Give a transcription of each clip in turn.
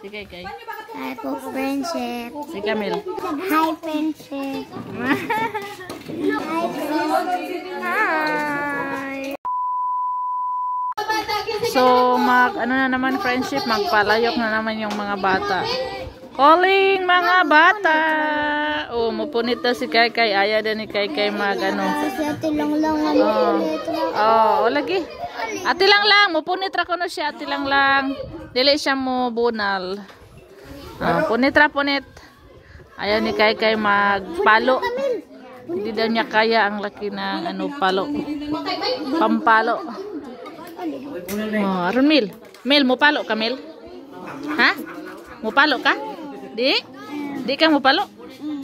Si Kay. Hi po, friendship. Si Camille. Hi, friendship. Hi. So, ano na naman friendship, magpalayok na naman yung mga bata. Calling mga bata. Oh, mupunit na si Kay. Ayaw na ni Kay ano. Si ate lang Lagi. Ate lang. Mupunit ra ko no siya. Ate lang. Dili siya mo bunal. Punit. Ayaw ni Kay magpalo. Hindi daw niya kaya ang laki ng palo. Pampalo. Aron Mil, mo palo ka Mil? Ha? Mo palo ka? Di ka mo palo?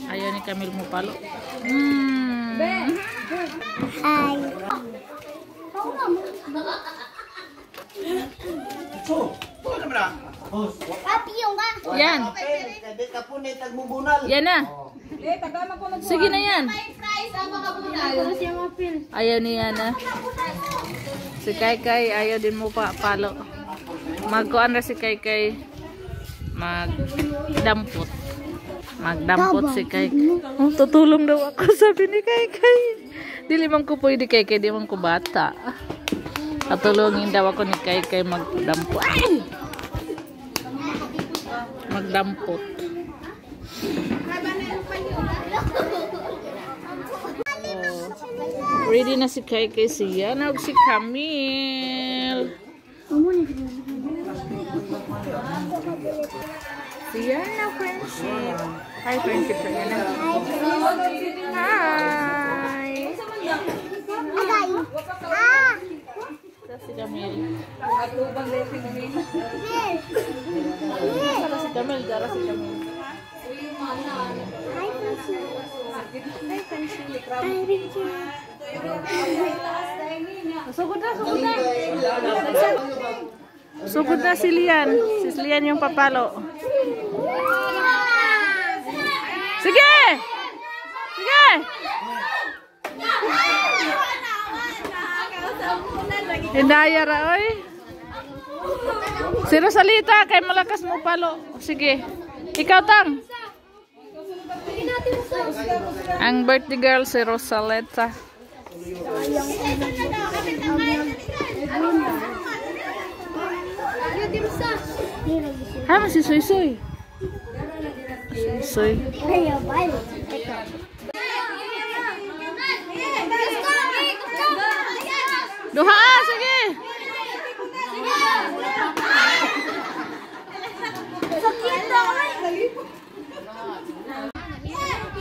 Ayaw ni Camille mo palo. Hi. Yan. Yan na. Sige na yan. Ayaw niya na. Si Kay ayaw din mo palo. Magkuan na si Kay magdampot. Magdampot si Kay. Oh, tutulong daw ako, sabi ni Kay. Dili man ko pwede Kay, di man ko bata. Tutulungin daw ako ni Kay magdampot. Ay! Magdampot. Ready na si Kay siya. Nawag si Camille. Siya na friendship. Hi friendship sa na. Hi. Si Camille. Si Camille, dara si Camille. Sugod na si Lian. Si Lian yung papalo. Sige! Hindaya ra, oy. Si Rosalita, kay malakas mo palo. Sige. Ikaw, Tang. Ang birthday girl si Rosalita. Si Soy. Duha, sige.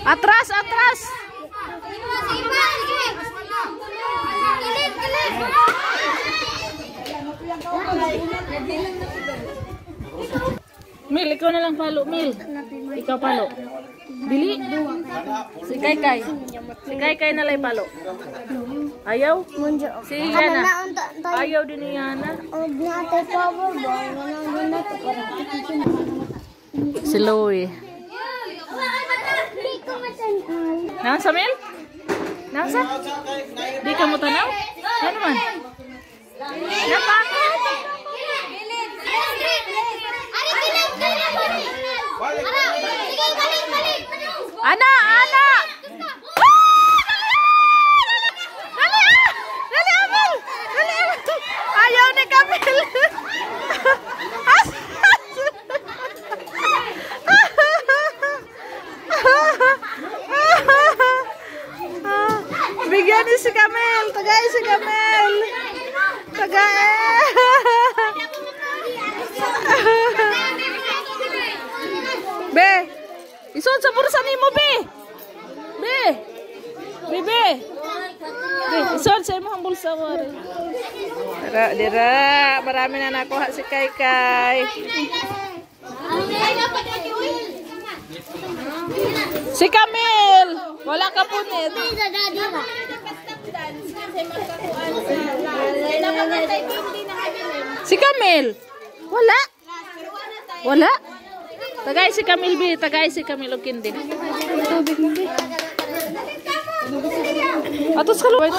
Atras. Mil, ikaw na lang palo, Mil. Ikaw palo. Dili. Si Kay. Si Kay na lang palo. Ayaw? Si Yana. Ayaw din ni Yana. Si Louie. Nasa Mil? Nasa? Di ka mo tanaw? Ano man? Napakot? Ana! Dali, Amel! Ayaw ni Camille! Bigyan ni si Camille! Tagay si Camille! Be! Isuot sa bursa ni mo, Be! Be! Isuot sa imong bulsa mo. Dira. Marami na nakuha si Kay. Si Camille! Wala ka punit. Si Camille! Wala? Tagay si Camille, Bi. Tagay si Camille o kindi. Atos ka lupa ito.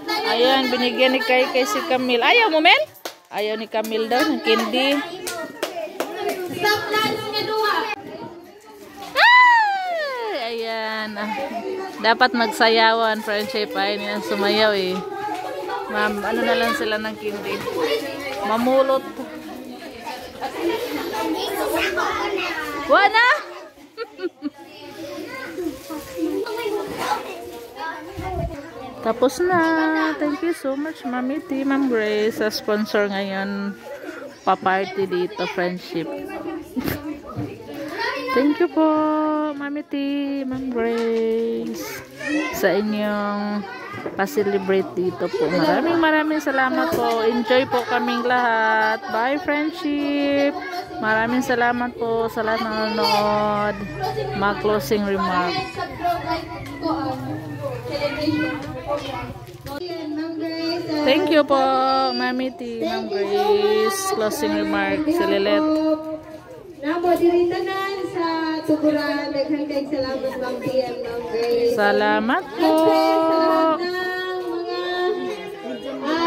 Ayan, binigyan ni Kay si Camille. Ayaw mo, Mel? Ayaw ni Camille daw ng candy. Ay, ayan. Dapat magsayawan, friendship. Ay, nilang sumayaw eh. Ma'am, ano na lang sila ng candy. Mamulot. Wala! Tapos na. Thank you so much, Mami T, Ma'am Grace, sa sponsor ngayon. Pa-party dito, friendship. Thank you po, Mami T, Ma'am Grace, sa inyong pa-celebrate dito po. Maraming salamat po. Enjoy po kaming lahat. Bye, friendship. Maraming salamat po sa lahat ng nanonood. Mag-closing remark. Thank you po, Mami T, Ma'am Grace. Closing remark, si Lilet. Namo diri tanan sa tuguran, daghang kay salamat Ma'am T and Ma'am Grace. Salamat po.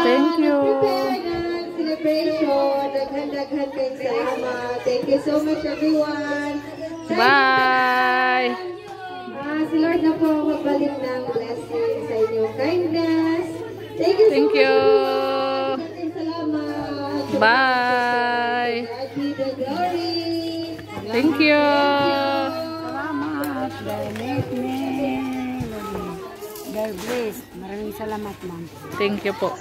Thank you. Celebration, daghang kay salamat. Thank you so much everyone. Bye. Si Lord na po magbalik ng blessing sa inyong kindness. Thank you so Thank much. you. Salamat. Bye. God be the glory. Thank you. Salamat. God bless. Maraming salamat, ma'am. Thank you po.